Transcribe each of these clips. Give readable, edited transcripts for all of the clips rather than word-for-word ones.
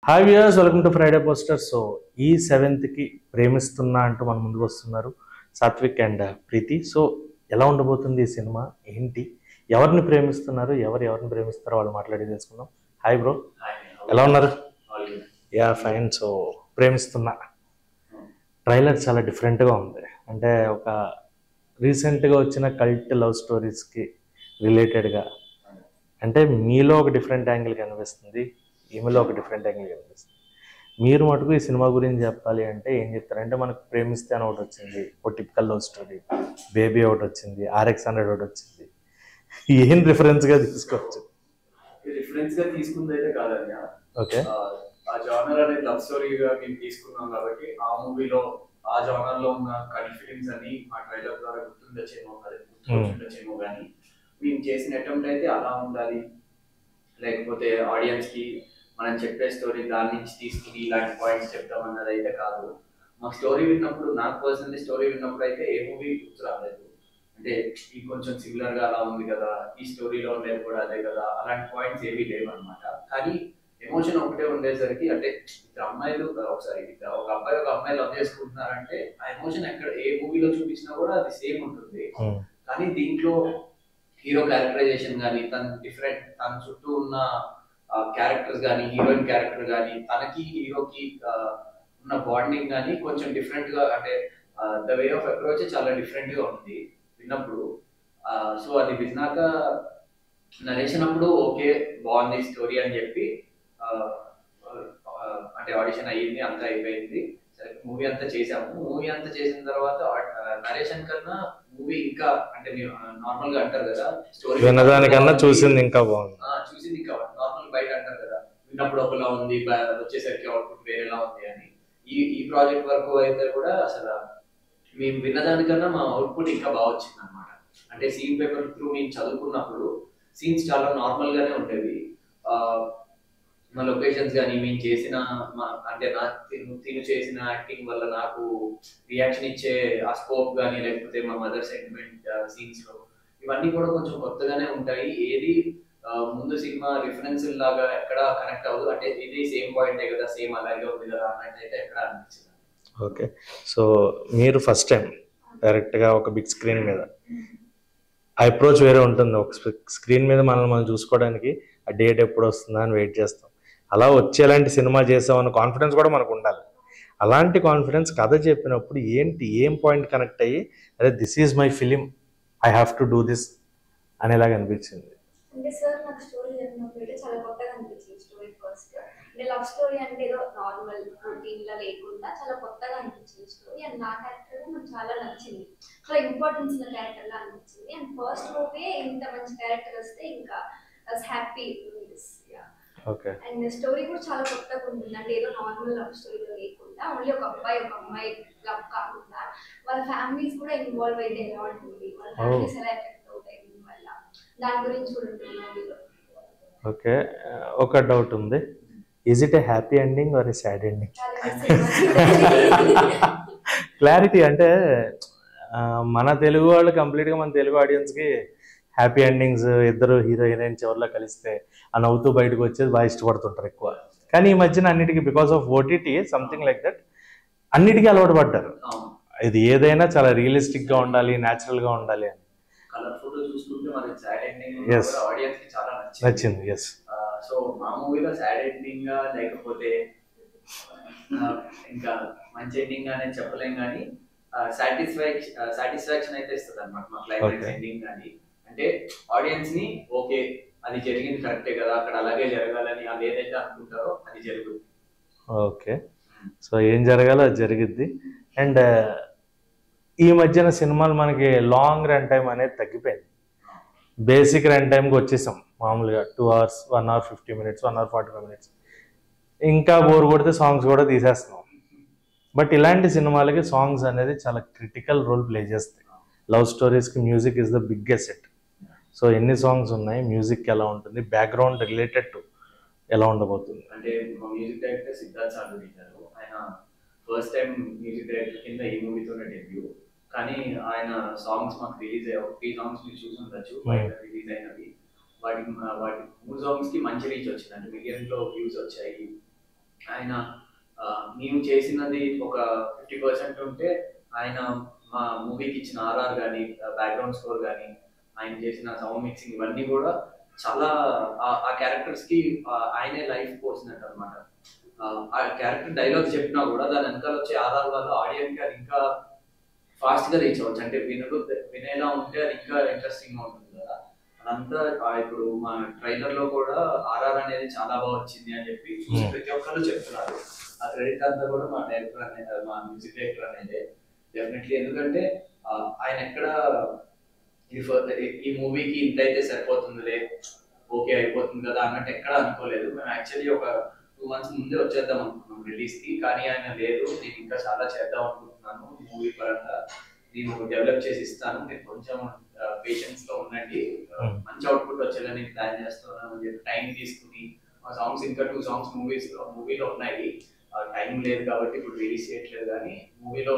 Hi viewers, welcome to Friday poster. So ఈ సెవెంత్కి ప్రేమిస్తున్నా అంటూ మన ముందుకు వస్తున్నారు సాత్విక్ అండ్ ప్రీతి. సో ఎలా ఉండబోతుంది ఈ సినిమా, ఏంటి, ఎవరిని ప్రేమిస్తున్నారు, ఎవరిని ప్రేమిస్తారో వాళ్ళు మాట్లాడి తెలుసుకుందాం. హాయ్ బ్రో, ఎలా ఉన్నారు? Yeah fine. సో ప్రేమిస్తున్నా ట్రైలర్ చాలా డిఫరెంట్గా ఉంది. అంటే ఒక రీసెంట్గా వచ్చిన కల్ట్ లవ్ స్టోరీస్కి రిలేటెడ్గా, అంటే మీలో ఒక డిఫరెంట్ యాంగిల్ కనిపిస్తుంది, ఈమెలో ఒక డిఫరెంట్ యాంగిల్ కనిపిస్తుంది. మీరు మటుకు ఈ సినిమా గురించి చెప్పాలి అంటే ఏం చెప్తారంటే, మనకు ప్రేమిస్తే అని ఒకటి వచ్చింది, ఒక టిపికల్ లవ్ స్టోరీ, బేబీ ఒకటి వచ్చింది, RX100 ఒకటి వచ్చింది. ఏం రిఫరెన్స్గా తీసుకోవచ్చు? రిఫరెన్స్ గా తీసుకుంది అయితే కాదండి. ఓకే, ఆ జానర్ అనేది లవ్ స్టోరీగా మేము తీసుకున్నాం కాబట్టి ఆ మూవీలో ఆ జానర్ లో ఉన్న కొన్ని ఫిలిమ్స్ అని ఆ ట్రైలర్ ద్వారా గుర్తుండొచ్చేమో, అదే గుర్తుండొచ్చేమో. కానీ మేము చేసిన అటెంప్ట్ అయితే అలా ఉండాలి, లేకపోతే ఆడియన్స్ కి మనం చెప్పే స్టోరీ దాని నుంచి తీసుకుని ఇలాంటి పాయింట్స్ చెప్తామన్నది అయితే కాదు. మా స్టోరీ విన్నప్పుడు, నాకు పర్సనల్లీ స్టోరీ విన్నప్పుడు అయితే ఏ మూవీ గుర్తు రాలేదు. అంటే ఇది కొంచెం సిమిలర్ గా అలా ఉంది కదా, ఈ స్టోరీలో ఉండేది కూడా అదే కదా, అలాంటి పాయింట్స్ ఏవి లేవు అనమాట. కానీ ఎమోషన్ ఒకటే ఉండేసరికి, అంటే ఇద్దరు అమ్మాయిలు ఒకసారి ఒక అబ్బాయి ఒక అమ్మాయి లవ్ చేసుకుంటున్నారంటే ఆ ఎమోషన్ ఎక్కడ ఏ మూవీలో చూపించినా కూడా అది సేమ్ ఉంటుంది. కానీ దీంట్లో హీరో క్యారెక్టరైజేషన్ కానీ, తన డిఫరెంట్, తన చుట్టూ ఉన్న క్యారెక్టర్స్ కానీ, హీరోయిన్ క్యారెక్టర్ కానీ, తనకి హీరోకి ఉన్న బాండింగ్ కానీ కొంచెం డిఫరెంట్ గా, అంటే ద వే ఆఫ్ అప్రోచ్ చాలా డిఫరెంట్ గా ఉంది విన్నప్పుడు. సో అది విన్నాక నరేషన్ అప్పుడు ఓకే బాగుంది స్టోరీ అని చెప్పి అంటే ఆడిషన్ అయ్యింది, అంతా అయిపోయింది, సరే మూవీ అంతా చేసాము. మూవీ అంతా చేసిన తర్వాత నరేషన్ కన్నా మూవీ ఇంకా, అంటే మీరు నార్మల్ గా అంటారు కదా, స్టోరీ వినడానికన్నా చూసింది ఇంకా బాగుంది. చూసింది ఇంకా నార్మల్ బయట అంటారు కదా, విన్నప్పుడు ఒకలా ఉంది, వచ్చేసరికి అవుట్పుట్ వేరేలా ఉంది అని. ఈ ప్రాజెక్ట్ వరకు అయితే కూడా అసలు మేము విన్నదానికన్నా మా అవుట్పుట్ ఇంకా బాగా వచ్చింది అనమాట. అంటే సీన్ పేపర్ త్రూ మేము చదువుకున్నప్పుడు సీన్స్ చాలా నార్మల్ గానే ఉండేవి. మా లొకేషన్స్ కానీ, మేము చేసిన అంటే తిను చేసిన యాక్టింగ్ వల్ల నాకు రియాక్షన్ ఇచ్చే ఆ స్కోప్ కానీ, లేకపోతే మా మదర్ సెంటిమెంట్ సీన్స్ లో, ఇవన్నీ కూడా కొంచెం కొత్తగానే ఉంటాయి. ఏది ముందు సినిమా రిఫరెన్స్ లాగా ఎక్కడ కనెక్ట్ అవ్వదు. అంటే ఇది సేమ్ పాయింటే కదా, సేమ్ అలాగే ఉంది కదా అన్నట్టు అయితే ఎక్కడ అనిపించింది. ఓకే, సో మీరు ఫస్ట్ టైం డైరెక్ట్గా ఒక బిగ్ స్క్రీన్ మీద, అప్రోచ్ వేరే ఉంటుంది. ఒక స్క్రీన్ మీద మనం చూసుకోవడానికి ఆ డేట్ ఎప్పుడు వస్తుందా అని వెయిట్ చేస్తాం. అలా వచ్చేలాంటి సినిమా చేసామన్న కాన్ఫిడెన్స్ కూడా మనకు ఉండాలి. అలాంటి కాన్ఫిడెన్స్ కథ చెప్పినప్పుడు ఏం పాయింట్ కనెక్ట్ అయ్యి, అదే this is my film, I have to do this అనేలాగా అనిపించింది? అంటే సార్ నాకు స్టోరీ చెప్పినప్పుడు అయితే చాలా కొత్తగా అనిపించింది స్టోరీ ఫస్ట్. అంటే లవ్ స్టోరీ అంటే ఏదో నార్మల్ రొటీన్ లా లేకుండా చాలా కొత్తగా అనిపించింది స్టోరీ. అండ్ నా క్యారెక్టర్ నాకు చాలా నచ్చింది, చాలా ఇంపార్టెన్స్ ఉన్న క్యారెక్టర్ లా అనిపించింది. అండ్ ఫస్ట్ మూవీ ఇంత మంచి క్యారెక్టర్ వస్తే ఇంకా హ్యాపీ. ఓకే, అండ్ స్టోరీ కూడా చాలా కొత్తగా ఉంటుంది. అంటే ఏదో నార్మల్ లవ్ స్టోరీలో లేకుండా ఓన్లీ ఒక అబ్బాయి ఒక అమ్మాయి లవ్ కాకుండా వాళ్ళ ఫ్యామిలీస్ కూడా ఇన్వాల్వ్ అయితే ఎలా ఉంటుంది, వాళ్ళ ఫ్యామిలీస్ ఎలా ఎఫెక్ట్ అవుతాయి దీనివల్ల, దాని గురించి కూడా ఉంటుంది మూవీలో. ఓకే, ఒక డౌట్ ఉంది, is it A happy ending or A sad ending? Clarity అంటే మన తెలుగు వాళ్ళు కంప్లీట్గా, మన తెలుగు ఆడియన్స్కి హ్యాపీ ఎండింగ్స్, ఇద్దరు హీరో హీరోయిన్ చివరిలో కలిస్తే ఆ నవ్వుతూ బయటకు వచ్చేది బాగా ఇష్టపడుతుంటారు ఎక్కువ. కానీ ఈ మధ్యన అన్నిటికీ because of OTT something like that అన్నిటికీ అలవాటు పడ్డారు. ఇది ఏదైనా చాలా రియలిస్టిక్గా ఉండాలి, న్యాచురల్గా ఉండాలి అని. నచ్చింది. ఎస్. సో మా మూవీలో సాడ్ ఎండింగ్ లేకపోతే ఇంకా మంచి ఎండింగ్ అనేది చెప్పలేం, కానీ సాటిస్ఫాక్షన్ అయితే ఇస్తుంది అనమాట మా క్లైమాక్స్ ఎండింగ్. కానీ అంటే ఆడియన్స్ ని ఓకే అది జరిగింది కరెక్టే కదా, అక్కడ అలాగే జరగాలని వాళ్ళు ఏదైతే అనుకుంటారో అది జరుగుతుంది. ఓకే, సో ఏం జరగాలో అది జరిగిద్ది. అండ్ ఈ మధ్యన సినిమాలు మనకి లాంగ్ రన్ టైం అనేది తగ్గిపోయింది. బేసిక్ రన్ టైంకి వచ్చేసాం మామూలుగా 2 hours, 1 hour 50 minutes, 1 hour 45 minutes. ఇంకా బోర్ కొడితే సాంగ్స్ కూడా తీసేస్తున్నాం. బట్ ఇలాంటి సినిమాలకి సాంగ్స్ అనేది చాలా క్రిటికల్ రోల్ ప్లే చేస్తాయి. లవ్ స్టోరీస్కి music is the big asset. So ఎన్ని సాంగ్స్ ఉన్నాయి, మ్యూజిక్ ఎలా ఉంటుంది, బ్యాక్గ్రౌండ్ రిలేటెడ్ టు ఎలా ఉండబోతుంది? అంటే మా మ్యూజిక్ డైరెక్టర్ సిద్ధార్థ్ చాందోలి గారు, ఆయన ఫస్ట్ టైం మ్యూజిక్ డైరెక్టర్ కింద ఈ మూవీతోనే డెబ్యూ. కానీ ఆయన సాంగ్స్ మాకు రిలీజ్ అయ్యాయి, 3 songs మీరు చూసి ఉండొచ్చు బయట రిలీజ్ అయినవి. వాటి 3 songs కి మంచి రీచ్ వచ్చింది, అంటే million లో వ్యూస్ వచ్చాయి. ఆయన మేము చేసినది ఒక 50% ఉంటే ఆయన మా మూవీకి ఇచ్చిన ఆర్ఆర్ కానీ బ్యాక్గ్రౌండ్ స్కోర్ కానీ ఆయన చేసిన సౌండ్ మిక్సింగ్ ఇవన్నీ కూడా చాలా ఆ క్యారెక్టర్స్ కి ఆయనే లైఫ్ పోసినట్టు అనమాట. ఆ క్యారెక్టర్ డైలాగ్ చెప్పినా కూడా దాని వెనకాల వచ్చే ఆర్ఆర్ వల్ల ఆడియన్స్ కి అది ఇంకా ఫాస్ట్ గా రీచ్ అవ్వచ్చు. అంటే వినేలా ఉంటే అది ఇంకా ఇంట్రెస్టింగ్ గా ఉంటుంది కదా. అదంతా ఇప్పుడు మా ట్రైలర్ లో కూడా ఆర్ఆర్ అనేది చాలా బాగా వచ్చింది అని చెప్పి ప్రతి ఒక్కరు చెప్తున్నారు. ఆ క్రెడిట్ అంతా కూడా మా డైరెక్టర్ అనేది, మా మ్యూజిక్ డైరెక్టర్ అనేది డెఫినెట్లీ. ఎందుకంటే ఆయన ఎక్కడ ఈ మూవీకి ఇంత అయితే సరిపోతుందిలే, ఓకే అయిపోతుంది కదా అన్నట్టు ఎక్కడ అనుకోలేదు. మేము యాక్చువల్లీ ఒక 2 months ముందే వచ్చేద్దాం అనుకున్నాం రిలీజ్ కి. కానీ ఆయన లేదు, నేను ఇంకా చాలా చేద్దాం అనుకుంటున్నాను మూవీ పరంగా, నేను డెవలప్ చేసి ఇస్తాను, నేను కొంచెం పేషెన్స్ లో ఉండండి, మంచి అవుట్పుట్ వచ్చేలా నేను ప్లాన్ చేస్తున్నాను అని చెప్పి టైం తీసుకుని ఆ సాంగ్స్ ఇంకా 2 songs మూవీలో ఉన్నాయి. టైం లేదు కాబట్టి ఇప్పుడు రిలీజ్ చేయట్లేదు, కానీ మూవీలో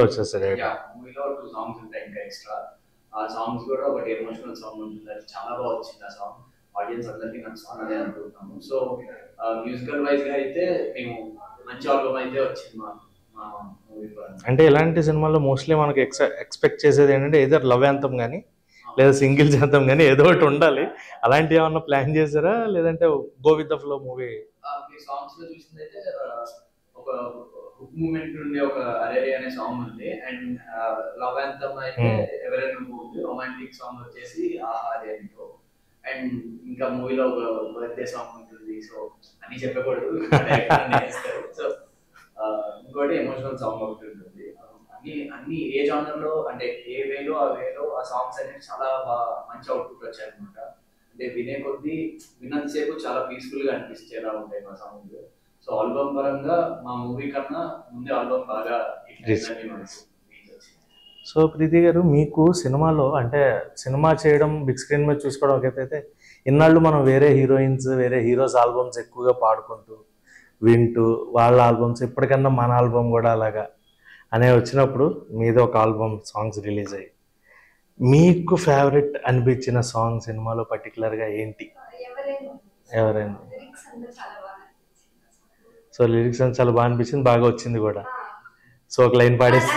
వచ్చేసారు. మూవీలో 2 songs ఉంటాయి ఇంకా ఎక్స్ట్రా. ఆ సాంగ్స్ కూడా ఒకటి ఎమోషనల్ సాంగ్ ఉంటుంది, అది చాలా బాగా వచ్చింది. ఆ సాంగ్ ఆడియన్స్ అందరికీ నచ్చుతున్నది అనుకుంటున్నాము. సో మ్యూజికల్ వైజ్ గా అయితే మేము మంచి ఆల్బమ్ అయితే వచ్చింది మా మూవీ పరంగా. అంటే ఇలాంటి సినిమాల్లో మోస్ట్లీ మనకి ఎక్స్పెక్ట్ చేసేది ఏంటంటే ఏదో లవ్ యాంథమ్ కానీ లేదా సింగిల్ శాతం కానీ ఏదో ఒకటి ఉండాలి. అలాంటివి ఏమన్నా ప్లాన్ చేశారా, లేదంటే go with the flow movie? Me songs లో చూసిందైతే ఒక హుక్ మూమెంట్ ఉండే ఒక అరేరే అనే సాంగ్ ఉంది, అండ్ లవ్ యాంథమ్ అయితే ఎవరైనా ఉంది, రొమాంటిక్ సాంగ్ వచ్చేసి ఆహార్యంతో, అండ్ ఇంకా మూవీలో ఒక బర్త్డే సాంగ్ ఉంటుంది. సో అన్ని చెప్పకూడదు, సో ఇంకోటి ఎమోషనల్ సాంగ్ ఒకటి ఉంటుంది. అన్ని ఏ జానర్ లో అంటే ఏ వేలో ఆ సాంగ్స్ అనేవి చాలా బాగా మంచి అవుట్పుట్ వచ్చాయి అనమాట. అంటే వినే కొద్దీ విన్నంతసేపు చాలా పీస్ఫుల్ గా అనిపించేలా ఉంటాయి మా సాంగ్స్. సో ఆల్బమ్ పరంగా మా మూవీ కన్నా ముందే ఆల్బమ్ బాగా సో ప్రీతి గారు, మీకు సినిమాలో అంటే సినిమా చేయడం బిగ్ స్క్రీన్ మీద చూసుకోవడం ఒకటైతే, ఇన్నాళ్ళు మనం వేరే హీరోయిన్స్ వేరే హీరోస్ ఆల్బమ్స్ ఎక్కువగా పాడుకుంటూ వింటూ వాళ్ళ ఆల్బమ్స్ ఇప్పటికన్నా మన ఆల్బమ్ కూడా అలాగా అనే వచ్చినప్పుడు మీద ఒక ఆల్బమ్ సాంగ్స్ రిలీజ్ అయ్యి మీకు ఫేవరెట్ అనిపించిన సాంగ్ సినిమాలో పర్టికులర్గా ఏంటి? ఎవరైనా. సో లిరిక్స్ అని చాలా బాగా అనిపించింది, బాగా వచ్చింది కూడా. సో ఒక లైన్ పాడేసి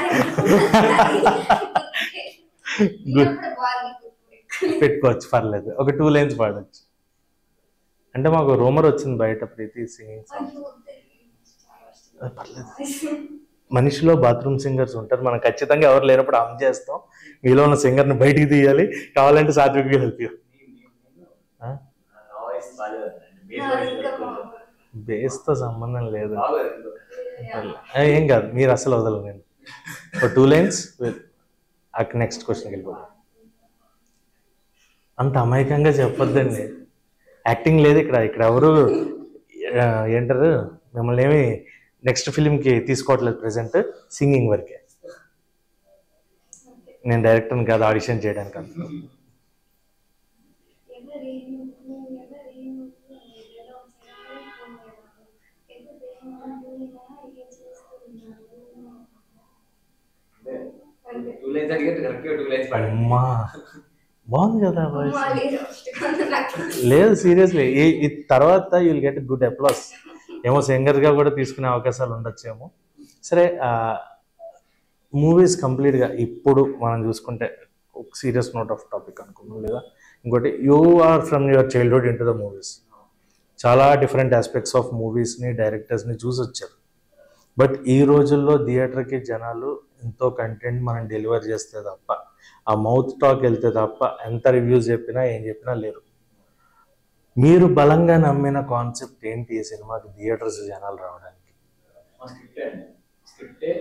పెట్టుకోవచ్చు, పర్లేదు. ఒక 2 lines పాడచ్చు. అంటే మాకు రూమర్ వచ్చింది బయట, ప్రీతి సింగింగ్ సాంగ్. పర్లేదు, మనిషిలో బాత్రూమ్ సింగర్స్ ఉంటారు, మనం ఖచ్చితంగా ఎవరు లేనప్పుడు ఆన్ చేస్తాం. మీలో ఉన్న సింగర్ని బయటికి తీయాలి, కావాలంటే సాత్విక్ హెల్ప్ యూ. బేస్తో సంబంధం లేదు, ఏం కాదు, మీరు అసలు వదలరు. నేను ఒక 2 lines నెక్స్ట్ క్వశ్చన్కి వెళ్ళిపోతాం. అంత అమాయకంగా చెప్పొద్దండి, యాక్టింగ్ లేదు ఇక్కడ. ఎవరు ఏంటారు, మిమ్మల్ని ఏమి నెక్స్ట్ ఫిలింకి తీసుకోవట్లేదు, ప్రెసెంట్ సింగింగ్ వరకే. నేను డైరెక్టర్ని కాదు, ఆడిషన్ చేయడానికి అంత. అమ్మా బాగుంది కదా వాయిస్. లేదు సీరియస్లీ, ఈ తర్వాత you will get good applause. ఏమో సింగర్గా కూడా తీసుకునే అవకాశాలు ఉండొచ్చేమో. సరే, మూవీస్ కంప్లీట్గా ఇప్పుడు మనం చూసుకుంటే ఒక సీరియస్ నోట్ ఆఫ్ టాపిక్ అనుకున్నాం లేదా ఇంకోటి, you are from your childhood into the movies. చాలా డిఫరెంట్ ఆస్పెక్ట్స్ ఆఫ్ మూవీస్ని డైరెక్టర్స్ని చూసి వచ్చారు. బట్ ఈ రోజుల్లో థియేటర్కి జనాలు ఎంతో కంటెంట్ మనం డెలివర్ చేస్తే తప్ప, ఆ మౌత్ టాక్ వెళ్తే తప్ప ఎంత రివ్యూస్ చెప్పినా ఏం చెప్పినా లేరు. మీరు బలంగా నమ్మిన కాన్సెప్ట్ ఏంటి ఈ సినిమాకి థియేటర్స్ జనాలు రావడానికి? స్క్రిప్టే.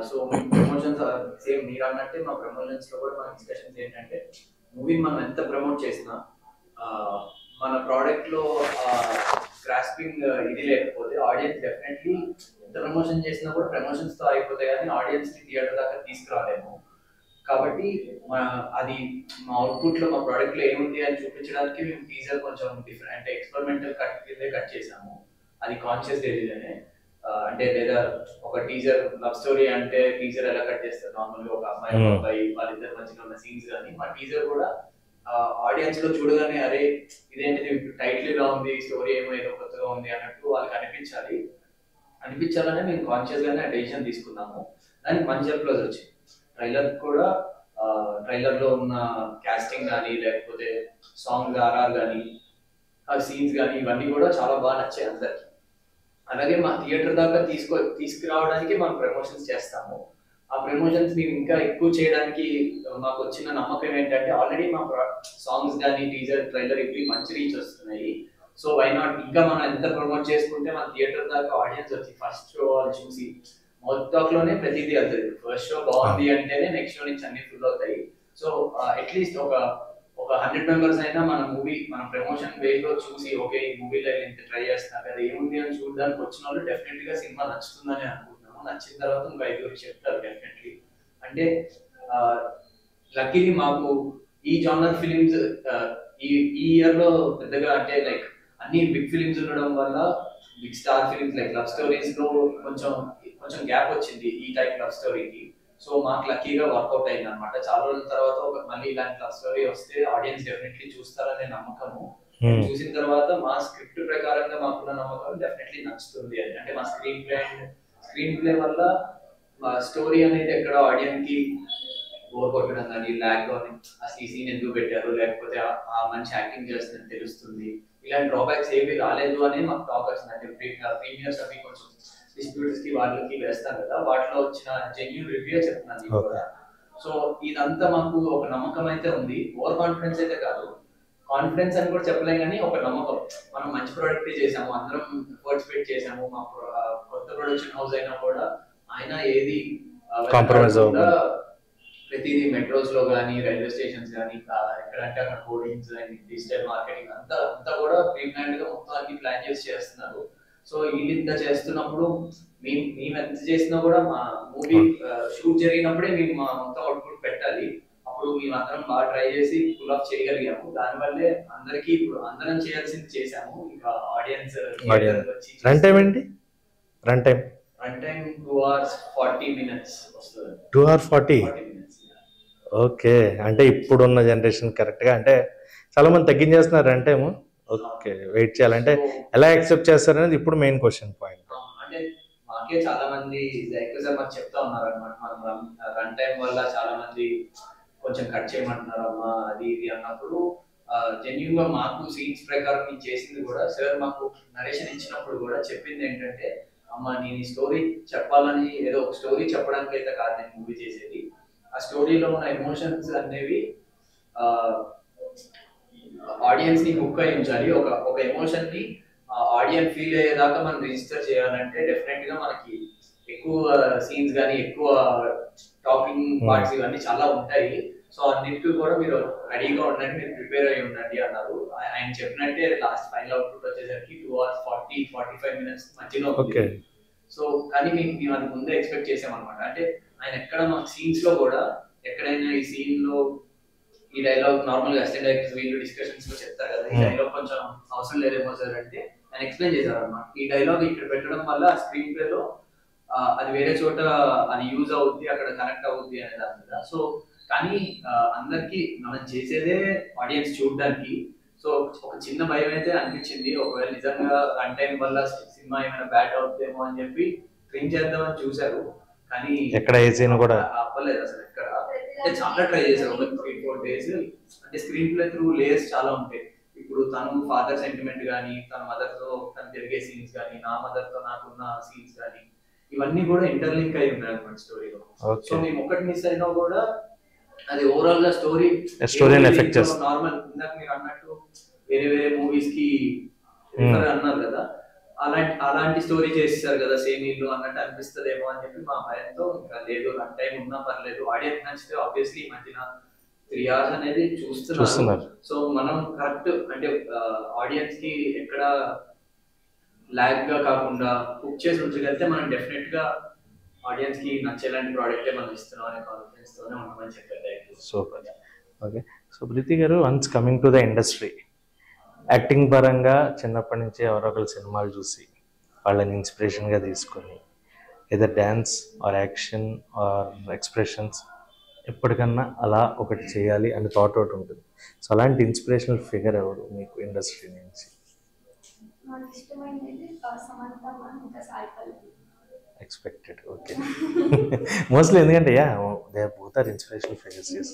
సో ప్రమోషన్స్ సేమ్ మీరు అన్నట్టే మా ప్రమోషన్స్ లో కూడా మన డిస్కషన్స్ ఏంటంటే, మూవీని మనం ఎంత ప్రమోట్ చేసినా మన ప్రోడక్ట్ లో గ్రాస్పింగ్ ఇది లేకపోతే ఆడియన్స్ డెఫినెట్లీ ఎంత ప్రమోషన్ చేసినా కూడా ప్రమోషన్స్ తో అయిపోతాయి, కానీ ఆడియన్స్ ని థియేటర్ దాకా తీసుకురాలేము. కాబట్టి అది మా అవుట్పుట్ లో మా ప్రోడక్ట్ లో ఏముంది అని చూపించడానికి మేము టీజర్ కొంచెం డిఫరెంట్ అంటే ఎక్స్పెరిమెంటల్ కట్ కిందే కట్ చేసాము. అది కాన్షియస్ డెసిజనే. అంటే లేదా ఒక టీజర్ లవ్ స్టోరీ అంటే టీజర్ ఎలా కట్ చేస్తారు నార్మల్ గా, ఒక అమ్మాయి అబ్బాయి వాళ్ళిద్దరి మధ్యలో ఉన్న సీన్స్, కానీ మా టీజర్ కూడా ఆడియన్స్ లో చూడగానే అరే ఇదేంటిది టైటిల్ ఇలా ఉంది, స్టోరీ ఏమో ఏదో కొత్తగా ఉంది అన్నట్టు వాళ్ళకి అనిపించాలి. అనిపించాలనే మేము కాన్షియస్ గానే ఆ డెసిషన్ తీసుకున్నాము. దానికి మంచి అప్రోచ్ వచ్చింది. ట్రైలర్ కూడా ట్రైలర్ లో ఉన్న కాస్టింగ్ కానీ లేకపోతే సాంగ్ ఆర్ఆర్ కానీ ఆ సీన్స్ కానీ ఇవన్నీ కూడా చాలా బాగా నచ్చాయి అందరికి. అలాగే మా థియేటర్ దాకా తీసుకురావడానికి మనం ప్రమోషన్స్ చేస్తాము. ఆ ప్రమోషన్స్ మేము ఇంకా ఎక్కువ చేయడానికి మాకు వచ్చిన నమ్మకం ఏంటంటే ఆల్రెడీ మా సాంగ్స్ కానీ టీజర్ ట్రైలర్ ఇవి మంచి రీచ్ వస్తున్నాయి. సో వై నాట్ ఇంకా మనం ఎంత ప్రమోట్ చేసుకుంటే మన థియేటర్ దాకా ఆడియన్స్ వచ్చి ఫస్ట్ షో చూసి మౌత్ టాక్ లోనే ప్రతిదీ అవుతుంది. ఫస్ట్ షో బాగుంది అంటేనే నెక్స్ట్ షో నుంచి అన్ని ఫుల్ అవుతాయి. సో అట్లీస్ట్ ఒక 100 మెంబర్స్ అయినా మన ప్రమోషన్ వే లో చూసి ఓకే ఈ మూవీలో ఇంత ట్రై చేస్తున్నారు కదా ఏముంది అని చూడడానికి వచ్చిన వాళ్ళు డెఫినెట్ గా సినిమా నచ్చుతుందని అనుకుంటున్నాము. నచ్చిన తర్వాత ఇంకా 5 చెప్తారు డెఫినెట్లీ. అంటే లక్కీలీ మాకు ఈ జానర్ ఫిలిమ్స్ ఈ ఇయర్ లో పెద్దగా అంటే లైక్ అన్ని బిగ్ ఫిలిమ్స్ ఉండడం వల్ల big star films like love stories లో కొంచెం గ్యాప్ వచ్చింది ఈ టైప్ లవ్ స్టోరీకి. సో మాకు లక్కీగా వర్కౌట్ అయింది అనమాట. చాలా రోజుల తర్వాత మళ్ళీ ఇలాంటి లవ్ స్టోరీ వస్తే ఆడియన్స్ డెఫినెట్లీ చూస్తారనే నమ్మకము. చూసిన తర్వాత మా స్క్రిప్ట్ ప్రకారంగా మాకున్న నమ్మకం డెఫినెట్లీ నచ్చుతుంది అని. అంటే మా స్క్రీన్ ప్లే వల్ల మా స్టోరీ అనేది ఎక్కడ ఆడియన్స్ కి బోర్ కొట్టడం కానీ ల్యాక్ కానీ ఆ సీన్ ఎందుకు పెట్టారు లేకపోతే ఆ మంచి యాక్టింగ్ చేస్తుందని తెలుస్తుంది. ఇలాంటి డ్రాబ్యాక్స్ ఏవి రాలేదు అని మాకు టాక్ వచ్చింది. అంటే ప్రీమియర్స్ అవి కొంచెం డిస్ట్రిబ్యూటర్స్ కి వాళ్ళకి వేస్తాం కదా వాటిలో వచ్చిన జెన్యూన్ రివ్యూ చెప్తున్నాను కూడా. సో ఇదంతా మాకు ఒక నమ్మకం అయితే ఉంది. ఓవర్ కాన్ఫిడెన్స్ అయితే కాదు, కాన్ఫిడెన్స్ అని కూడా చెప్పలేం కానీ ఒక నమ్మకం. మనం మంచి ప్రోడక్ట్ చేసాము, అందరం ఎఫర్ట్స్ పెట్టి చేసాము. మా కొత్త ప్రొడక్షన్ హౌస్ అయినా కూడా ఆయన ఏది కాంప్రమైజ్ అవ్వకుండా ప్రతిదీ మెట్రోస్ లో కానీ రైల్వే స్టేషన్స్ కానీ ఎక్కడంటే అక్కడ కోడింగ్స్ అండ్ డిజిటల్ మార్కెటింగ్ అంతా కూడా ప్రీ ప్లాన్డ్ గా మొత్తం అన్ని ప్లాన్ చేసి చేస్తున్నారు. సో వీళ్ళు ఇంత చేస్తున్నప్పుడు మేము ఎంత చేసినా కూడా మా మూవీ షూట్ జరిగినప్పుడే మేము మా మొత్తం అవుట్పుట్ పెట్టాలి. అప్పుడు మేము అందరం బాగా ట్రై చేసి ఫుల్ ఆఫ్ చేయగలిగాము. దానివల్లే అందరికి ఇప్పుడు అందరం చేయాల్సింది చేసాము. ఇంకా ఆడియన్స్ రన్ టైం ఏంటి? రన్ టైం 2 hours 40 minutes వస్తుంది. 2 hours 40. ఓకే, అంటే ఇప్పుడున్న జనరేషన్ కరెక్ట్ గా అంటే చాలా మంది తగ్గించేస్తున్నారు రన్ టైము. ఓకే, వెయిట్ చేయాలంటే ఎలా యాక్సెప్ట్ చేస్తారనేది ఇప్పుడు మెయిన్ క్వశ్చన్ పాయింట్. అంటే మాకే చాలా మంది డైరెక్టర్స్ మాకు చెప్తా ఉన్నారు అనమాట. మనం రన్ టైం వల్ల చాలా మంది కొంచెం కట్ చేయమంటున్నారు అమ్మా అది ఇది అన్నప్పుడు జెన్యూన్ గా మాకు సీన్స్ ప్రకారం మేము చేసింది కూడా సార్ మాకు నరేషన్ ఇచ్చినప్పుడు కూడా చెప్పింది ఏంటంటే అమ్మ నేను ఈ స్టోరీ చెప్పాలని ఏదో ఒక స్టోరీ చెప్పడానికి అయితే కాదు నేను మూవీ చేసేది. ఆ స్టోరీలో ఉన్న ఎమోషన్స్ అనేవి ఆడియన్స్ ని హుక్ అయి ఉంచాలి. ఒక ఎమోషన్ ని ఆడియన్స్ ఫీల్ అయ్యేదాకా మనం రిజిస్టర్ చేయాలంటే డెఫినెట్ గా మనకి ఎక్కువ సీన్స్ కానీ ఎక్కువ టాకింగ్ పార్ట్స్ ఇవన్నీ చాలా ఉంటాయి. సో అన్నిటికీ కూడా మీరు రెడీగా ఉండండి, మీరు ప్రిపేర్ అయ్యి ఉండండి అన్నారు. ఆయన చెప్పినట్టే లాస్ట్ ఫైనల్ అవుట్పుట్ వచ్చేసరికి 2 hours 45 minutes మధ్యలో. సో కానీ మేము అది ముందే ఎక్స్పెక్ట్ చేసాం అనమాట. అంటే ఆయన ఎక్కడ మాకు సీన్స్ లో కూడా ఎక్కడైనా ఈ సీన్ లో ఈ డైలాగ్ నార్మల్ గా అసిస్టెంట్ డైరెక్టర్స్ వీళ్ళు డిస్కషన్స్ లో చెప్తారు కదా ఈ డైలాగ్ కొంచెం అవసరం లేదేమో సార్ అంటే ఆయన ఎక్స్ప్లెయిన్ చేశారు అనమాట. ఈ డైలాగ్ ఇక్కడ పెట్టడం వల్ల స్క్రీన్ ప్లే లో అది వేరే చోట అది యూజ్ అవుద్ది, అక్కడ కనెక్ట్ అవుద్ది అనే దాని మీద. సో కానీ అందరికి మనం చేసేదే ఆడియన్స్ చూడడానికి. సో ఒక చిన్న భయం అయితే అనిపించింది, ఒకవేళ నిజంగా రన్ టైం వల్ల సినిమా ఏమైనా బ్యాడ్ అవుతుందేమో అని చెప్పి ట్రిమ్ చేద్దామని చూసారు. కానీ ఎక్కడ ఏ సీన్ కూడా అవ్వలేదు అసలు ఎక్కడ. చాలా ట్రై చేశారు ఒక 3-4 days. అంటే స్క్రీన్ ప్లే త్రూ లేయర్స్ చాలా ఉంటాయి. ఇప్పుడు తను ఫాదర్ సెంటిమెంట్ కానీ తన మదర్ తో తను జరిగే సీన్స్ కానీ నా మదర్ తో నాకున్న సీన్స్ కానీ ఇవన్నీ కూడా ఇంటర్లింక్ అయి ఉన్నాయి అన్నమాట స్టోరీలో. సో మేము ఒకటి మిస్ అయినా కూడా అది ఓవరాల్ గా స్టోరీ ఎఫెక్ట్ చేస్తుంది. నార్మల్ ఇందాక మీరు అన్నట్టు వేరే వేరే మూవీస్ కి రిఫర్ అన్నారు కదా, అలాంటి స్టోరీ చేస్తారు కదా సేమ్ ఇల్లు అన్నట్టు అనిపిస్తుందేమో అని చెప్పి మా భయంతో ఇంకా లేదు రన్ టైం ఉన్నా పర్లేదు ఆడియన్స్ నచ్చితే ఆబ్వియస్లీ ఈ మధ్యన 3 hours అనేది చూస్తున్నారు. సో మనం కరెక్ట్ అంటే ఆడియన్స్ కి ఎక్కడ లాగ్ గా కాకుండా కుక్ చేసి ఉంచగలిగితే మనం డెఫినెట్ గా ఆడియన్స్ కి నచ్చేలాంటి ప్రోడక్టే మనం ఇస్తున్నాం అనే కాన్ఫిడెన్స్ తోనే ఉండమని చెప్పారు. సూపర్. ఓకే, సో ప్రీతి గారు once coming to the industry, acting పరంగా చిన్నప్పటి నుంచి ఎవరో ఒకరు సినిమాలు చూసి వాళ్ళని ఇన్స్పిరేషన్గా తీసుకొని either dance or action or expressions ఎప్పటికన్నా అలా ఒకటి చేయాలి అని థాట్ ఒకటి ఉంటుంది. సో అలాంటి ఇన్స్పిరేషనల్ ఫిగర్ ఎవరు మీకు ఇండస్ట్రీ నుంచి? నాకు ఇష్టమైనది సమంత ఇంకా Sai Pallavi. Expected. Okay. Mostly ఎందుకంటే yeah they both are inspirational figures.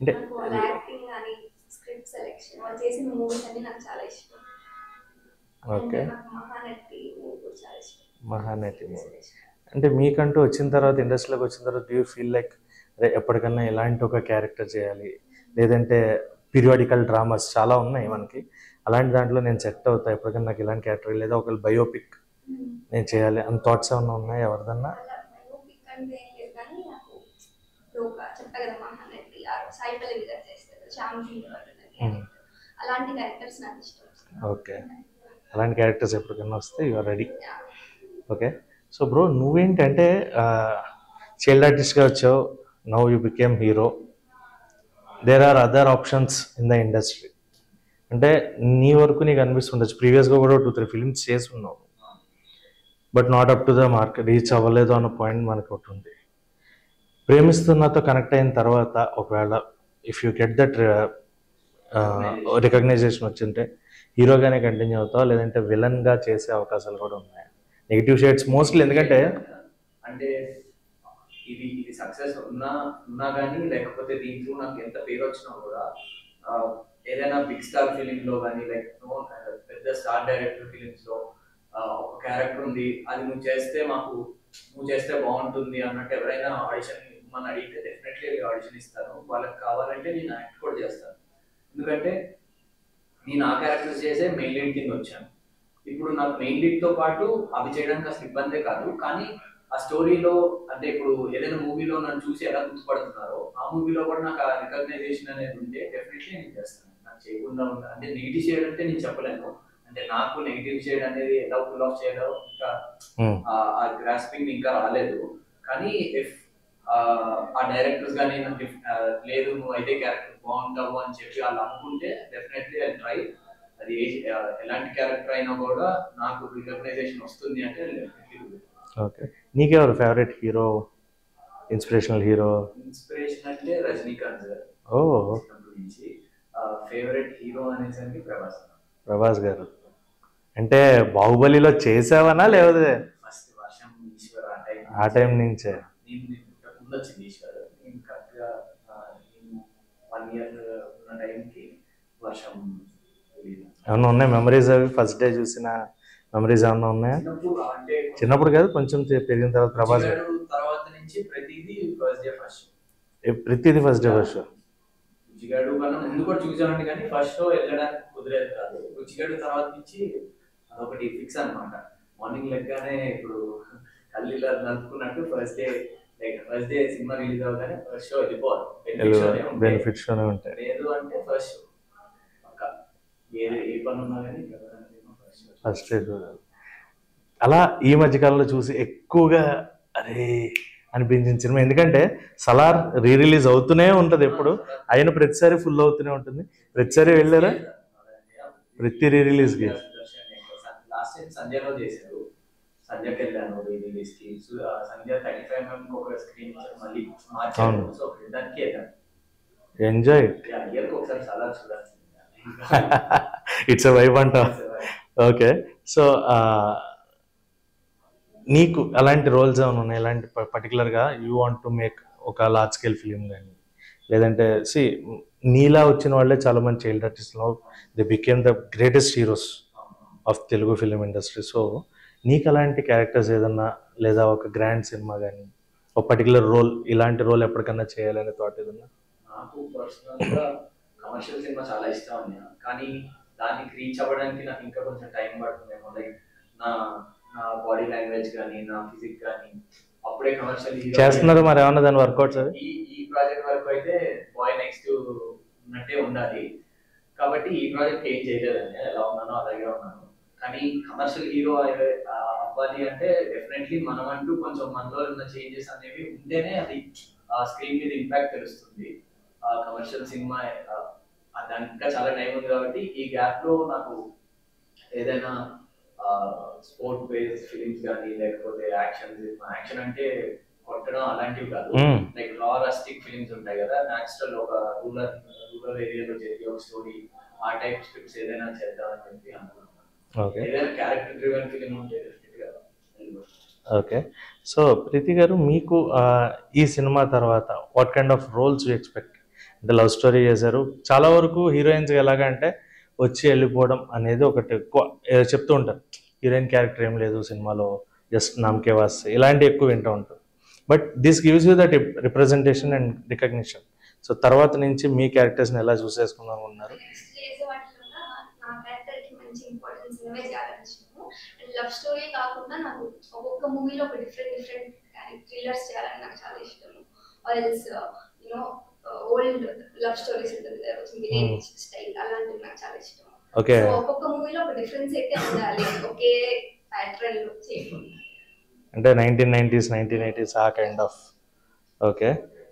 అంటే నాకు వాళ్ళ యాక్టింగ్ కానీ స్క్రిప్ట్ సెలెక్షన్ వాళ్ళు చేసిన మూవీస్ అన్ని నాకు చాలా ఇష్టం. ఓకే. నాకు మహానటి మూవీ కూడా చాలా ఇష్టం. మహానటి మూవీ అంటే మీకంటూ వచ్చిన తర్వాత ఇండస్ట్రీలోకి వచ్చిన తర్వాత డూ యూ ఫీల్ లైక్ అరే ఎప్పటికన్నా ఇలాంటి ఒక క్యారెక్టర్ చేయాలి, లేదంటే పీరియాడికల్ డ్రామాస్ చాలా ఉన్నాయి మనకి, అలాంటి దాంట్లో నేను సెట్ అవుతా ఎప్పటికన్నా నాకు ఇలాంటి క్యారెక్టర్, లేదా ఒక బయోపిక్ నేను చేయాలి అని థాట్స్ ఏమన్నా ఉన్నాయి ఎవరిదన్నా? అలా బయోపిక్ అంటే ఏం లేదు కానీ నాకు ఇప్పుడు ఒక చెప్పా కదా మహానటి సాయి పల్లవి గారు చేస్తారు, శ్యామ్ సింగ్ అలాంటి క్యారెక్టర్స్ నాకు ఇష్టం. ఓకే. అలాంటి క్యారెక్టర్స్ ఎప్పటికన్నా వస్తే you are ready. Okay. So bro నువ్వేంటంటే చైల్డ్ ఆర్టిస్ట్గా వచ్చావు, now you became hero, there are other options in the industry. అంటే నీ వరకు నీకు అనిపిస్తుండొచ్చు ప్రీవియస్గా కూడా 2-3 ఫిల్మ్స్ చేసి ఉన్నావు, but not up to the mark, reach అవ్వలేదు అన్న పాయింట్ మనకు ఒకటి ఉంది. ప్రేమిస్తున్నతో కనెక్ట్ అయిన తర్వాత ఒకవేళ if you get that recognition వచ్చింటే హీరోగానే కంటిన్యూ అవుతావా, లేదంటే విలన్గా చేసే అవకాశాలు కూడా ఉన్నాయి? నెగిటివ్ షేడ్స్ మోస్ట్లీ, ఎందుకంటే అంటే ఇది సక్సెస్ ఉన్నా కానీ లేకపోతే దీంట్లో నాకు ఎంత పేరు వచ్చినా కూడా ఏదైనా బిగ్ స్టార్ ఫిలిం లో కానీ లైక్ పెద్ద స్టార్ డైరెక్టర్ ఫిలిమ్స్ లో ఒక క్యారెక్టర్ ఉంది, అది నువ్వు చేస్తే బాగుంటుంది అన్నట్టు ఎవరైనా ఆడిషన్ మనం అడిగితే డెఫినెట్లీ ఆడిషన్ ఇస్తాను. వాళ్ళకి కావాలంటే నేను యాక్ట్ కూడా చేస్తాను. ఎందుకంటే నేను ఆ క్యారెక్టర్స్ చేసే మెయిన్ లీడ్ కింద వచ్చాను. ఇప్పుడు నాకు మెయిన్ లీడ్ తో పాటు అవి చేయడానికి అసలు ఇబ్బందే కాదు, కానీ ఆ స్టోరీలో అంటే ఇప్పుడు ఏదైనా మూవీలో నన్ను చూసి ఎలా గుర్తుపడుతున్నారో ఆ మూవీలో కూడా నాకు ఆ రికగ్నైజేషన్ అనేది ఉంటే డెఫినెట్లీ నేను చేస్తాను. నాకు చేయకుండా అంటే నెగిటివ్ షేడ్ అంటే నేను చెప్పలేను, అంటే నాకు నెగిటివ్ షేడ్ అనేది ఎలా ఫుల్ ఆఫ్ చేయడో ఇంకా ఆ గ్రాస్పింగ్ ఇంకా రాలేదు. కానీ ఇఫ్ ఆ డైరెక్టర్స్ కానీ లేదు నువ్వు అయితే క్యారెక్టర్ బాగుంటావు అని చెప్పి వాళ్ళు అనుకుంటే డెఫినెట్లీ ఐ ట్రై. అది ఎలాంటి క్యారెక్టర్ అయినా కూడా నాకు రికగ్నైజేషన్ వస్తుంది అంటే. ఓకే. నీకెవరు favourite hero, inspirational hero? Inspiration అంటే రజనీకాంత్ గారు. ఓ. నుంచి ఫేవరెట్ హీరో అనేసరికి ప్రభాస్ గారు. అంటే బాహుబలిలో చేసావనా లేకపోతే ఫస్ట్ వర్షం ఈశ్వర ఆ టైం నుంచే? ముందు వచ్చింది ఈశ్వర, నేను కరెక్ట్గా 1 year ఉన్న టైంకి వర్షం. ఏమన్నా ఉన్నాయి మెమరీస్? అవి ఫస్ట్ డే చూసిన మెమరీస్ ఏమన్నా ఉన్నాయా? చిన్నప్పుడు కాదు కొంచెం పెరిగిన తర్వాత ప్రభాస్ తర్వాత నుంచి ప్రతిదీ ఫస్ట్ డే ఫస్ట్ షో. రుచిగాడు కన్నా ముందు కూడా చూసామండి, కానీ ఫస్ట్ షో వెళ్ళడానికి కుదిరేది కాదు. రుచిగాడు తర్వాత నుంచి అదొకటి ఫిక్స్ అనమాట. మార్నింగ్ లెగ్గానే ఇప్పుడు కల్లీలో నలుపుకున్నట్టు ఫస్ట్ డే సినిమా రిలీజ్ అవగానే ఫస్ట్ షో వెళ్ళిపోవాలి. బెనిఫిట్ షోనే ఉంటాయి. లేదు అంటే ఫస్ట్ షో ఏ పని ఉన్నా కానీ ఫస్ట్ డే చూడాలి. అలా ఈ మధ్యకాలంలో చూసి ఎక్కువగా అరే అనిపించిన సినిమా, ఎందుకంటే సలార్ రిలీజ్ అవుతూనే ఉంటుంది ఎప్పుడు, అయిన ప్రతిసారి ఫుల్ అవుతూనే ఉంటుంది. ప్రతిసారి వెళ్ళారా ప్రతి రిలీజ్కి? లాస్ట్ టైం సంజయ్లో చేశారు, సంజయ్కి వెళ్ళాను రిలీజ్ కి. సంజయ్ 35mm ఒక స్క్రీన్ మళ్ళీ మార్చాను, సో దానికి వెళ్ళాను. ఎంజాయ్ ఇయర్కి ఒకసారి సలార్ చూడాల్సింది. ఇట్స్ ఎ వైబ్ అంట. ఓకే. సో నీకు అలాంటి రోల్స్ ఏమైనా ఉన్నాయి, ఎలాంటి పర్టికులర్గా యూ వాంట్ టు మేక్ ఒక లార్జ్ స్కేల్ ఫిలిం కానీ, లేదంటే నీలా వచ్చిన వాళ్ళే చాలా మంది చైల్డ్ ఆర్టిస్ట్లో they became the greatest heroes of Telugu film industry. So నీకు అలాంటి క్యారెక్టర్స్ ఏదన్నా, లేదా ఒక గ్రాండ్ సినిమా కానీ, ఒక పర్టికులర్ రోల్, ఇలాంటి రోల్ ఎప్పటికన్నా చేయాలనే థాట్ ఏదన్నా? నాకు పర్సనల్గా కమర్షియల్ సినిమా చాలా ఇష్టం అన్న, కానీ దానికి రీచ్ అవ్వడానికి నాకు ఇంకా కొంచెం టైం పడుతుందేమో. లైక్ నా బాడీ లాంగ్వేజ్ కానీ నా ఫిజిక్ కానీ అప్పుడే కమర్షియల్ చేస్తున్నారు. మరి ఏమన్నా దాని వర్కౌట్స్? ఈ ప్రాజెక్ట్ వరకు అయితే బాయ్ నెక్స్ట్ ఉన్నట్టే ఉండాలి, కాబట్టి ఈ ప్రాజెక్ట్ ఏం చేయలేదండి, ఎలా ఉన్నానో అలాగే ఉన్నాను. కానీ కమర్షియల్ హీరో అవ్వాలి అంటే డెఫినెట్లీ మనం అంటూ కొంచెం మనలో ఉన్న చేంజెస్ అనేవి ఉంటేనే అది స్క్రీన్ మీద ఇంపాక్ట్ తెలుస్తుంది. కమర్షియల్ సినిమా దానికి ఇంకా చాలా టైం ఉంది, కాబట్టి ఈ గ్యాప్ లో నాకు ఏదైనా స్పోర్ట్ బేస్డ్ ఫిలిమ్స్ కానీ, లేకపోతే యాక్షన్ అంటే కొట్టడం అలాంటివి కాదు, లైక్ రా రస్టిక్ ఫిలిమ్స్ ఉంటాయి కదా, న్యాచురల్ ఒక రూరల్ ఏరియాలో జరిగే ఒక స్టోరీ, ఆ టైప్ స్క్రిప్ట్స్ ఏదైనా చేద్దామని చెప్పి అనుకుంటున్నాను. ఓకే. ఏదైనా క్యారెక్టర్ డ్రివెన్ ఫిలిం ఉంటే డెఫినెట్ గా ఓకే. సో ప్రీతి గారు, మీకు ఈ సినిమా తర్వాత what kind of roles you expect? అంటే లవ్ స్టోరీ చేశారు, చాలా వరకు హీరోయిన్స్ ఎలాగంటే వచ్చి వెళ్ళిపోవడం అనేది ఒకటి ఎక్కువ చెప్తూ ఉంటారు. హీరోయిన్ క్యారెక్టర్ ఏం లేదు సినిమాలో, జస్ట్ నామకే వాస్, ఇలాంటివి ఎక్కువ వింటూ ఉంటారు. But this gives you that representation and recognition. So తర్వాత నుంచి మీ క్యారెక్టర్స్ని ఎలా చూస్ చేసుకుందాం ఉన్నారు? నెక్స్ట్ చేసే వాటిలో కూడా నా క్యారెక్టర్ కి మంచి ఇంపార్టెన్స్ ఇన్వే చేయాలని ఇష్టము. అండ్ లవ్ స్టోరీ కాకుండా నాకు ఒక్కొక్క మూవీలో ఒక డిఫరెంట్ థ్రిల్లర్స్ చేయాలని నాకు చాలా ఇష్టము. ఆల్స్ యూనో ఓల్డ్ లవ్ స్టోరీస్ ఉంటుంది కదా, విలేజ్ స్టైల్, అలాంటివి నాకు చాలా ఇష్టం. ఓకే. సో ఒక్కొక్క మూవీలో ఒక డిఫరెన్స్ అయితే ఉండాలి, ఒకే ప్యాటర్న్ లో చేయకుండా. అంటే 1990s 1980s ఆ kind of. Okay.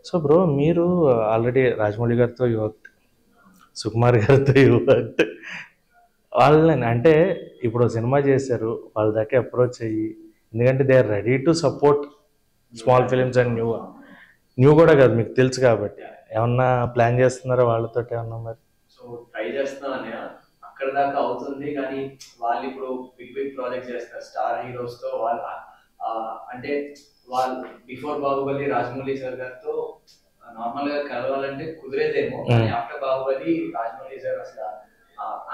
So bro, మీరు ఆల్రెడీ రాజమౌళి గారితో వర్క్, సుకుమార్ గారితో వర్క్, వాళ్ళని అంటే ఇప్పుడు సినిమా చేశారు, వాళ్ళ దాకా అప్రోచ్ అయ్యి, ఎందుకంటే they are ready to support small films and new కూడా కాదు, మీకు తెలుసు కాబట్టి. ఏమన్నా ప్లాన్ చేస్తున్నారా వాళ్ళతో ఏమన్నా మరి? సో ట్రై చేస్తున్నాం అన్నయ్య, అక్కడ దాకా అవుతుంది. కానీ వాళ్ళు ఇప్పుడు బిగ్ ప్రాజెక్ట్ చేస్తారు స్టార్ హీరోస్ తో. వాళ్ళు అంటే వాళ్ళు బిఫోర్ బాహుబలి రాజమౌళి సార్ గారితో నార్మల్ గా కలవాలంటే కుదిరేదేమో, కానీ ఆఫ్టర్ బాహుబలి రాజమౌళి సార్ అసలు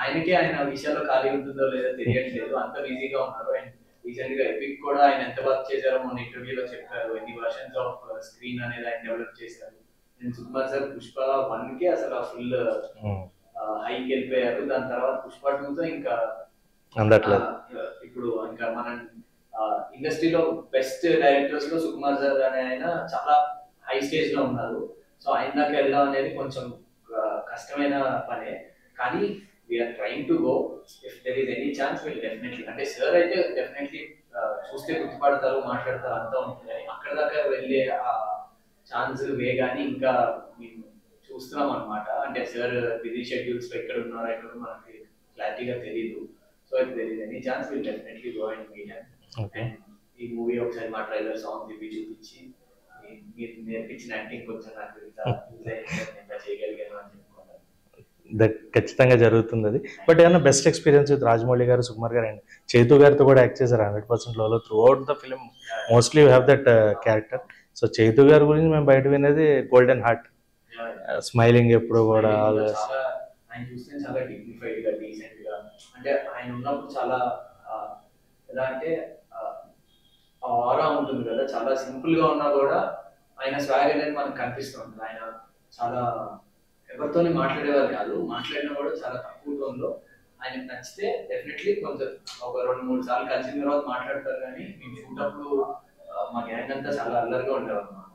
ఆయనకే ఆయన విషయాల్లో ఖాళీ ఉంటుందో లేదో తెలియట్లేదు, అంత బిజీగా ఉన్నారు. అండ్ రీసెంట్ గా ఎపిక్ కూడా ఆయన ఎంత వర్క్ చేశారో మొన్న ఇంటర్వ్యూలో చెప్పారు. ఎన్ని వర్షన్స్ ఆఫ్ స్క్రీన్ అనేది ఆయన డెవలప్ చేశారు. అండ్ సుకుమార్ సార్ పుష్ప 1 కి అసలు ఫుల్ హైకి వెళ్ళిపోయారు. దాని తర్వాత పుష్ప 2 తో ఇంకా ఇప్పుడు ఇంకా మన ఇండస్ట్రీలో బెస్ట్ డైరెక్టర్స్ లో సుకుమార్ సార్ అనే ఆయన చాలా హై స్టేజ్ లో ఉన్నారు. సో ఆయన దాకా వెళ్ళడం అనేది కొంచెం కష్టమైన పనే, కానీ we're trying to go. If there is any chance will definitely, అంటే సార్ అయితే డెఫినెట్లీ చూస్తే గుర్తుపడతారు, మాట్లాడతారు, అంతా ఉంటుంది. కానీ అక్కడ దాకా వెళ్ళే ఆ ఛాన్స్ వే కానీ ఇంకా మేము చూస్తున్నాం అనమాట. అంటే సార్ బిజీ షెడ్యూల్స్ లో ఎక్కడ ఉన్నారో ఎక్కడ మనకి క్లారిటీగా తెలియదు. So if there is any chance will definitely go and meet him. And ఈ మూవీ ఒకసారి మా ట్రైలర్ సాంగ్ చూపించి మీరు నేర్పించిన యాక్టింగ్ కొంచెం నాకు ఇంకా చేయగలిగాను అని చెప్పుకుంటాను. ఖచ్చితంగా జరుగుతుంది అది. బట్ ఏమన్నా బెస్ట్ ఎక్స్పీరియన్స్ విత్ రాజమౌళి గారు, సుకుమార్ గారు అండ్ చైతు గారితో కూడా యాక్ట్ చేశారు 100% లో through out the film. Mostly you have that character. So Chaitu గారి గురించి మేము బయట వినేది గోల్డెన్ హార్ట్, స్మైలింగ్ ఎప్పుడు కూడా. ఆయన చూస్తే చాలా డిగ్నిఫైడ్ గా, డీసెంట్ గా, అంటే ఆయన ఉన్నప్పుడు చాలా ఎలా అంటే ఆరా ఉంటుంది కదా, చాలా సింపుల్ గా ఉన్నా కూడా ఆయన స్వాగ్ అనేది మనకు కనిపిస్తుంది. ఆయన చాలా ఎవరితోనే మాట్లాడేవారు కాదు, మాట్లాడినా కూడా చాలా తక్కువ టోన్లో. ఆయనకు నచ్చితే డెఫినెట్లీ కొంచెం ఒక 2-3 సార్లు కలిసిన తర్వాత మాట్లాడతారు. కానీ మేము చూడప్పుడు మా గ్యాంగ్ అంతా చాలా అల్లరిగా ఉండేవారు అనమాట.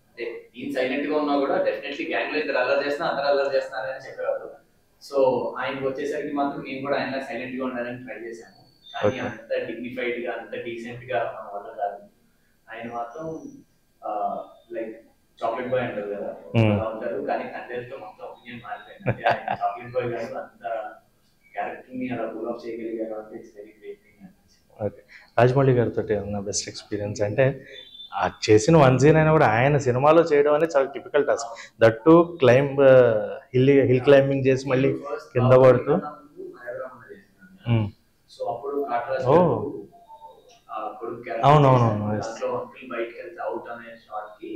అంటే నేను సైలెంట్ గా ఉన్నా కూడా డెఫినెట్లీ గ్యాంగ్ లో ఇద్దరు అల్లరి చేస్తున్నా, అందరూ అల్లరి చేస్తున్నారని చెప్పేవారు. సో ఆయనకు వచ్చేసరికి మాత్రం నేను కూడా ఆయన సైలెంట్ గా ఉండాలని ట్రై చేశాను. కానీ అంత డిగ్నిఫైడ్ గా, అంత డీసెంట్ గా మన వల్ల కాదు. ఆయన మాత్రం లైక్ చాక్లెట్ బాయ్ అంటారు కదా, అలా ఉంటారు. కానీ కంటెంట్తో మొత్తం ఒపీనియన్ మారిపోయింది. చాక్లెట్ బాయ్ గారు అంత క్యారెక్టర్ ని అలా పూల్ ఆఫ్ చేయగలిగారు అంటే ఇట్స్ వెరీ గ్రేట్ థింగ్ అనిపించింది. ఓకే. రాజమౌళి గారితో ఉన్న బెస్ట్ ఎక్స్పీరియన్స్ అంటే చేసిన 1 సీన్ అయినా కూడా ఆయన సినిమాలో చేయడం అనేది చాలా typical task. That to climb hill climbing చేసి మళ్ళీ కింద పడుతూ. సో అప్పుడు అవునవునవును, బయటకి వెళ్తే అవుట్ అనే షాట్ కి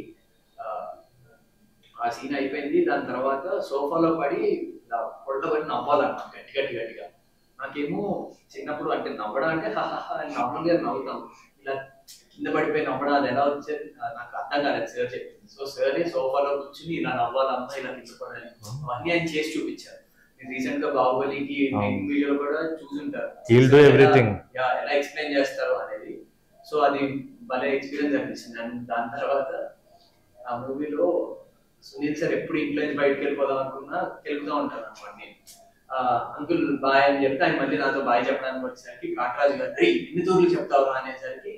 ఆ సీన్ అయిపోయింది. దాని తర్వాత సోఫాలో పడి పొడబడి నవ్వాలన్నమాట, గట్టిగా. నాకేమో చిన్నప్పుడు అంటే నవ్వడం అంటే నార్మల్ గా నవ్వుతాం, ఇలా కింద పడిపోయి నవ్వడం అది ఎలా వచ్చేది నాకు అర్థం కాలేదు. సార్ చెప్పింది. సో సార్ సోఫాలో కూర్చుని ఇలా నవ్వాలమ్మా, ఇలా తీసుకోవాలి, అవన్నీ ఆయన చేసి చూపించారు. రీసెంట్ గా బాహుబలికి వీడియోలో కూడా చూసుంటారు ఎలా ఎక్స్ప్లెయిన్ చేస్తారు అనేది. సో అది భలే ఎక్స్పీరియన్స్ అనిపించింది. అండ్ దాని తర్వాత ఆ మూవీలో సునీల్ సార్ ఎప్పుడు ఇంట్లో నుంచి బయటకు వెళ్ళిపోదాం అనుకున్నా తెలుగుతూ ఉంటారు అనమాట. అంకుల్ బాయ్ అని చెప్తే ఆయన మళ్ళీ నాతో బాయ్ చెప్పడానికి వచ్చేసరికి కాటరాజు గారు ఎన్ని తూర్లు చెప్తావు అనేసరికి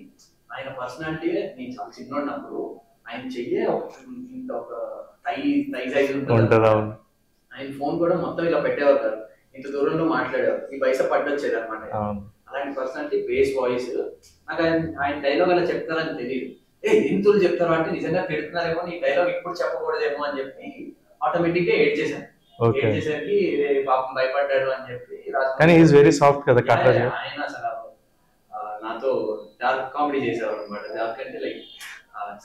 ఆయన పర్సనాలిటీ నేను చాలా చిన్నప్పుడు ఆయన చెయ్యే ఒక తై సైజ్ ఉంటుంది. ఆయన ఫోన్ కూడా మొత్తం ఇలా పెట్టేవారు కాదు, ఇంత దూరంలో మాట్లాడేవారు, ఈ పైసా పడ్డొచ్చేది అనమాట. అలాంటి పర్సనాలిటీ, బేస్ వాయిస్. నాకు ఆయన డైలాగ్ అలా చెప్తారని తెలియదు. ఎంతులు చెప్తారు అంటే నిజంగా తిడుతున్నారేమో, నీ డైలాగ్ ఇప్పుడు చెప్పకూడదేమో అని చెప్పి ఆటోమేటిక్ గా ఎడ్ చేశాను. ఓకే. చేసేసరికి పాపం భయపడ్డాడు అని చెప్పి కానీ ఈజ్ వెరీ సాఫ్ట్ కదా కాట్రాజ్. ఆయన అసలు నాతో డార్క్ కామెడీ చేసేవారు అనమాట. డార్క్ అంటే లైక్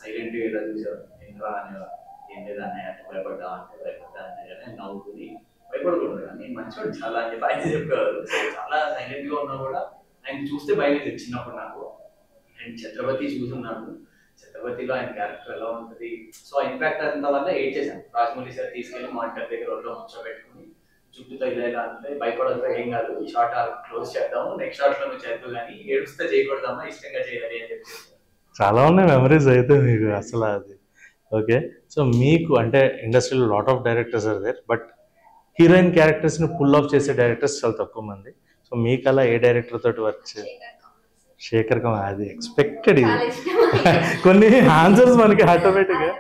సైలెంట్ ఇలా చూసేవారు. ఏంద్రా అనేవారు, ఏం లేదా అన్నయ్య అంటే భయపడ్డా అంటే భయపడ్డా అన్నయ్య నవ్వుకుని భయపడకూడదు కానీ మంచివాడు చాలా అని చెప్పి ఆయన చెప్పేవారు. చాలా సైలెంట్ గా ఉన్నా కూడా ఆయన చూస్తే భయం వేసేది చిన్నప్పుడు నాకు. అండ్ ఛత్రపతి చూసున్నాను, ఛత్రపతిలో ఆయన క్యారెక్టర్ ఎలా ఉంటుంది. సో ఇంపాక్ట్ అంత వల్ల ఏడ్ చేశాను. రాజమౌళి సార్ తీసుకెళ్లి మానిటర్ దగ్గర ఒళ్ళో కూర్చోబెట్టుకుని చుట్టూతో ఇలా ఇలా అంటే భయపడదు, ఏం కాదు, ఈ షార్ట్ క్లోజ్ చేద్దాము, నెక్స్ట్ షార్ట్ లో నువ్వు చేద్దాం కానీ ఏడుస్తే చేయకూడదమ్మా, ఇష్టంగా చేయాలి అని చెప్పి. చాలా ఉన్నాయి మెమరీస్ అయితే మీకు అసలు అది. ఓకే, సో మీకు అంటే ఇండస్ట్రీలో lot of directors are there, but heroine క్యారెక్టర్స్ని పుల్ ఆఫ్ చేసే డైరెక్టర్స్ చాలా తక్కువ మంది. సో మీకు అలా ఏ డైరెక్టర్ తోటి వర్క్ శేఖర్ కమల్, అది ఎక్స్పెక్టెడ్. ఇది చాలా ఇష్టం. కొన్ని ఆన్సర్స్ మనకి ఆటోమేటిక్గా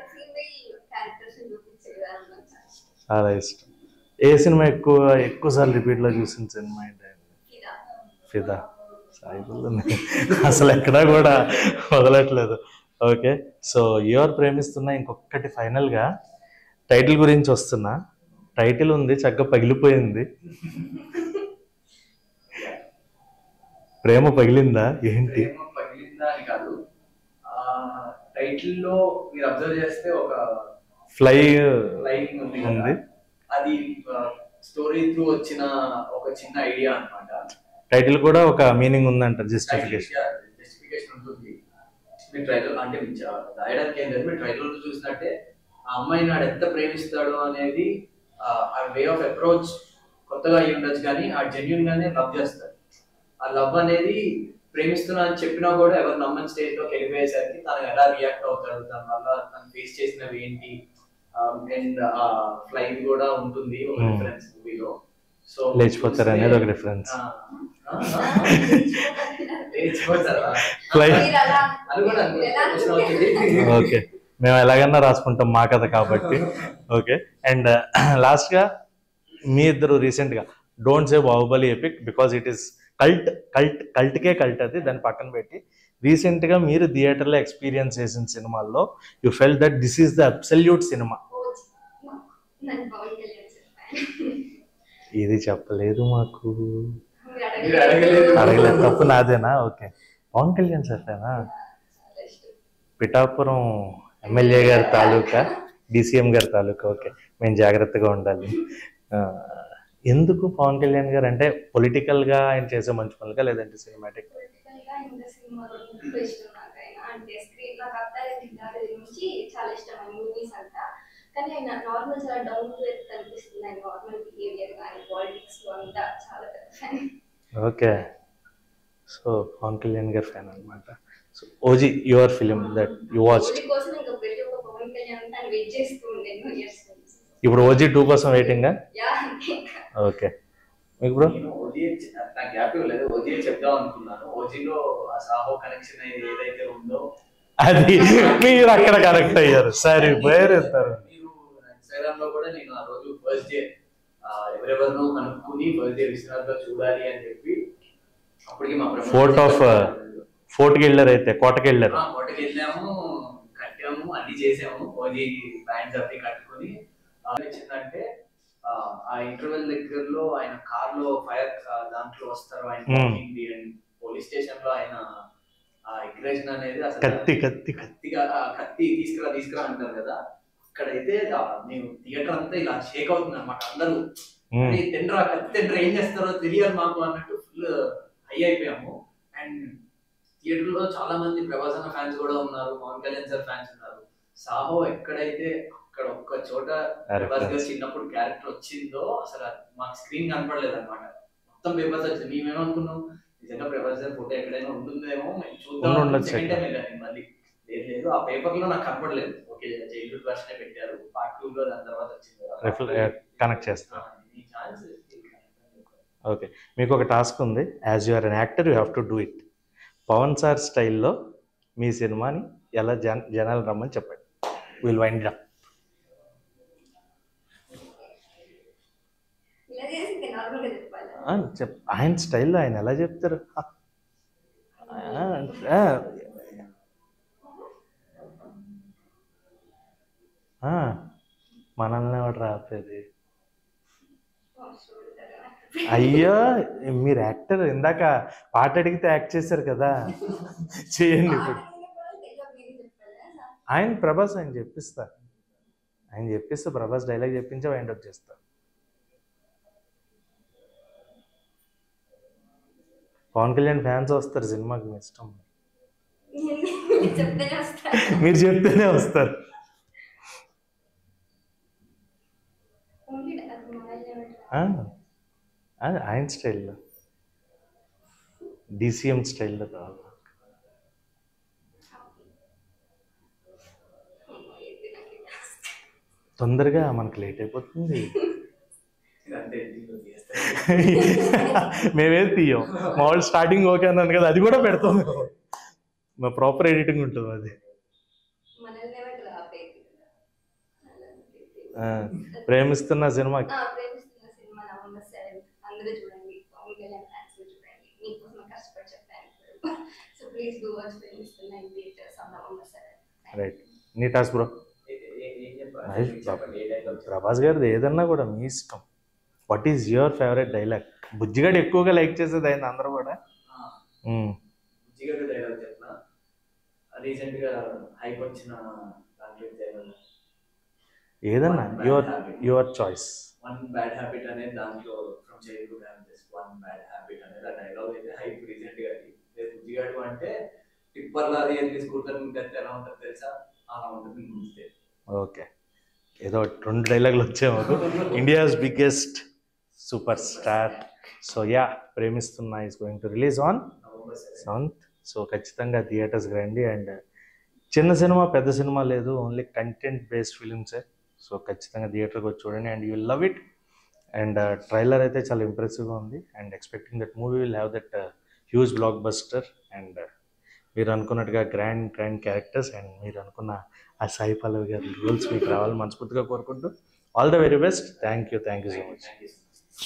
చాలా ఇష్టం. ఏ సినిమా ఎక్కువసార్లు రిపీట్లో చూసిన సినిమా ఏంటంటే ఫిదా. సాయిబుల్ని అసలు ఎక్కడా కూడా వదలట్లేదు. ఓకే, సో యువర్ ప్రేమిస్తున్నా. ఇంకొకటి ఫైనల్గా టైటిల్ గురించి వస్తున్నా. టైటిల్ ఉంది చక్కగా పగిలిపోయింది. ప్రేమ పగిలిందా ఏంటి? ప్రేమ పగిలిందా అని కాదు, టైటిల్ లో మీరు అబ్జర్వ్ చేస్తే ఒక ఫ్లైయింగ్ ఉంది కదా, అది స్టోరీ త్రూ వచ్చిన ఒక చిన్న ఐడియా అన్నమాట. టైటిల్ కూడా ఒక మీనింగ్ ఉందంట, జస్టిఫికేషన్ ఉంటుంది. మీ ట్రైలర్ అంటే రాయడానికి ఏం లేదు, మీరు ట్రైలర్ లో చూసినట్టే ఆ అమ్మాయిని ఆడు ఎంత ప్రేమిస్తాడు అనేది ఆ వే ఆఫ్ అప్రోచ్ కొత్తగా అయ్యి ఉండొచ్చు కానీ ఆ జెన్యున్ గానే లవ్ చేస్తాడు. ఆ లవ్ అనేది ప్రేమిస్తున్నా అని చెప్పినా కూడా ఎవరు నమ్మని స్టేజ్ లోకి వెళ్ళిపోయేసరికి తను ఎలా రియాక్ట్ అవుతాడు, దాని వల్ల తను ఫేస్ చేసినవి ఏంటి. అండ్ ఫ్లైట్ కూడా ఉంటుంది ఒక రిఫరెన్స్ మూవీలో. సో లేచిపోతారు అనేది ఒక రిఫరెన్స్. ఓకే, మేము ఎలాగన్నా రాసుకుంటాం మా కథ కాబట్టి. ఓకే, అండ్ లాస్ట్గా మీ ఇద్దరు రీసెంట్గా don't say Baahubali epic because it is కల్ట్కే కల్ట్, అది దాన్ని పక్కన పెట్టి రీసెంట్గా మీరు థియేటర్లో ఎక్స్పీరియన్స్ చేసిన సినిమాల్లో you felt that this is the absolute cinema. ఇది చెప్పలేదు మాకు, అడగలేదు, తప్పు నాదేనా? ఓకే, పవన్ కళ్యాణ్ సార్నా? పిఠాపురం ఎమ్మెల్యే గారి తాలూకా, డిసిఎం గారి తాలూకా. ఓకే, మేము జాగ్రత్తగా ఉండాలి. ఎందుకు పవన్ కళ్యాణ్ గారు అంటే పొలిటికల్గా ఆయన చేసే మంచి పనులుగా, లేదంటే సినిమాటిక్? చాలా ఇష్టం మూవీస్ అంతా, కానీ ఆయన నార్మల్ చాలా డౌన్ టు ఎర్త్ అనిపిస్తుంది. ఆయన నార్మల్ బిహేవియర్ కానీ పాలిటిక్స్ అంతా చాలా fan. Okay, so Pawan Kalyan గారి ఫ్యాన్ అనమాట. So OG your film that you watched. కోసం ఇంకా ప్రతి ఒక్క పవన్ కళ్యాణ్ అంతా వెయిట్ చేస్తూ ఉండేను ఇయర్స్ నుంచి. ఇప్పుడు ఓజీ 2 కోసం వెయిటింగా? ఓకే, మీకు బ్రో? ఓజీ నాకు గ్యాప్ ఇవ్వలేదు, ఓజీ చెప్దాం అనుకున్నాను. ఓజీలో ఆ సాహో కనెక్షన్ ఏదైతే ఉందో అది మీరు అక్కడ కనెక్ట్ అయ్యారు. సరే, వేరేస్తారు. మీరు ఇన్స్టాగ్రామ్ లో కూడా నేను ఆ రోజు ఫస్ట్ డే ఎవరెవరినో కనుక్కుని ఫస్ట్ డే విశ్వనాథ్ లో చూడాలి అని చెప్పి అప్పటికి మా ఫోర్ట్కి వెళ్ళారు, అయితే కోటకి వెళ్ళారు. కోటకి వెళ్ళాము, కట్టాము, అన్ని చేసాము. ఓజీ బ్యాండ్స్ అవి కట్టుకుని వచ్చిందంటే ఆ ఇంటర్వెల్ దగ్గరలో ఆయన కార్ లో ఫైర్ దాంట్లో వస్తారు, ఆయన పోలీస్ స్టేషన్ లో ఆయన ఎగ్రేషన్ అనేది అసలు కత్తి తీసుకురా అంటారు కదా. అక్కడైతే మేము థియేటర్ అంతా ఇలా షేక్ అవుతుంది అనమాట. అందరూ తిండ్రా కత్తి తిండ్రా ఏం చేస్తారో తెలియాలి మాకు అన్నట్టు ఫుల్ హై అయిపోయాము. అండ్ థియేటర్ లో చాలా మంది ప్రభాస్ అన్న ఫ్యాన్స్ కూడా ఉన్నారు, పవన్ కళ్యాణ్ సార్ ఫ్యాన్స్ ఉన్నారు. సాహో ఎక్కడైతే అక్కడ ఒక్క చోట ప్రభాస్ గారు చిన్నప్పుడు క్యారెక్టర్ వచ్చిందో అసలు మాకు స్క్రీన్ కనపడలేదు అనమాట. మొత్తం పేపర్స్ వచ్చింది. మేమేమనుకున్నాం నిజంగా ప్రభాస్ గారి ఫోటో ఎక్కడైనా ఉంటుందేమో చూద్దాం. సెకండ్ టైం వెళ్ళాను మళ్ళీ, లేదు ఆ పేపర్ లో నాకు కనపడలేదు. ఓకే, చైల్డ్హుడ్ వర్షన్ పెట్టారు, పార్ట్ 2 లో దాని తర్వాత వచ్చింది కనెక్ట్ చేస్తారు. ఓకే, మీకు ఒక టాస్క్ ఉంది. As you are an actor you have to do it. Pawan sir స్టైల్లో మీ సినిమాని ఎలా జనాలు రమ్మని చెప్పండి. Will wind up. ఆయన స్టైల్లో ఆయన ఎలా చెప్తారు? మనల్ని ఎవరు రాపేది? అయ్యో మీరు యాక్టర్, ఇందాక పాట అడిగితే యాక్ట్ చేశారు కదా, చేయండి ఇప్పుడు. ఆయన ప్రభాస్ ఆయన చెప్పిస్తా ప్రభాస్ డైలాగ్ చెప్పించి వైండ్ అప్ చేస్తా. పవన్ కళ్యాణ్ ఫ్యాన్స్ వస్తారు సినిమాకి, మీ ఇష్టం. మీరు చెప్తేనే వస్తారు. ఆయన స్టైల్లో, డిసిఎం స్టైల్లో కావాలి. తొందరగా మనకు లేట్ అయిపోతుంది. మేమేది తీయం, మా వాళ్ళు స్టార్టింగ్ ఓకే అన్నాను కదా, అది కూడా పెడతాం. మా ప్రాపర్ ఎడిటింగ్ ఉంటుంది అది. ప్రేమిస్తున్న సినిమాకి రైట్. నీ టాస్ బ్రో. ప్రభాస్ గారిది ఏదన్నా కూడా మీ ఇష్టం. What is your favourite dialogue? Bujjigadu ఎక్కువగా లైక్ చేసేది ఆయన అందరూ కూడా. ఏదన్నా your choice. One bad habit అనేది దాంట్లో from childhood I am just one bad habit అనేది ఆ డైలాగ్ అయితే హైప్ రీసెంట్ గా బుజ్జిగాడు అంటే టిప్పర్ లారీ అని స్కూటర్ కడితే ఎలా ఉంటుంది తెలుసా, అలా ఉంటుంది చూస్తే. ఓకే, ఏదో 2 డైలాగులు వచ్చాము. India's biggest super star. So yeah, Premistunna is going to release on 7th. So ఖచ్చితంగా థియేటర్స్కి రండి. అండ్ చిన్న సినిమా పెద్ద సినిమా లేదు, ఓన్లీ కంటెంట్ బేస్డ్ ఫిలిమ్సే. సో ఖచ్చితంగా థియేటర్కి వచ్చి చూడండి and you will love it. And trailer అయితే చాలా ఇంప్రెసివ్గా ఉంది. And expecting that movie will have that huge blockbuster. And మీరు అనుకున్నట్టుగా గ్రాండ్ క్యారెక్టర్స్ అండ్ మీరు అనుకున్న ఆ సాయి పల్లవి గారి రోల్స్ మీకు రావాలని మనస్ఫూర్తిగా కోరుకుంటూ all the very best. Thank you so much.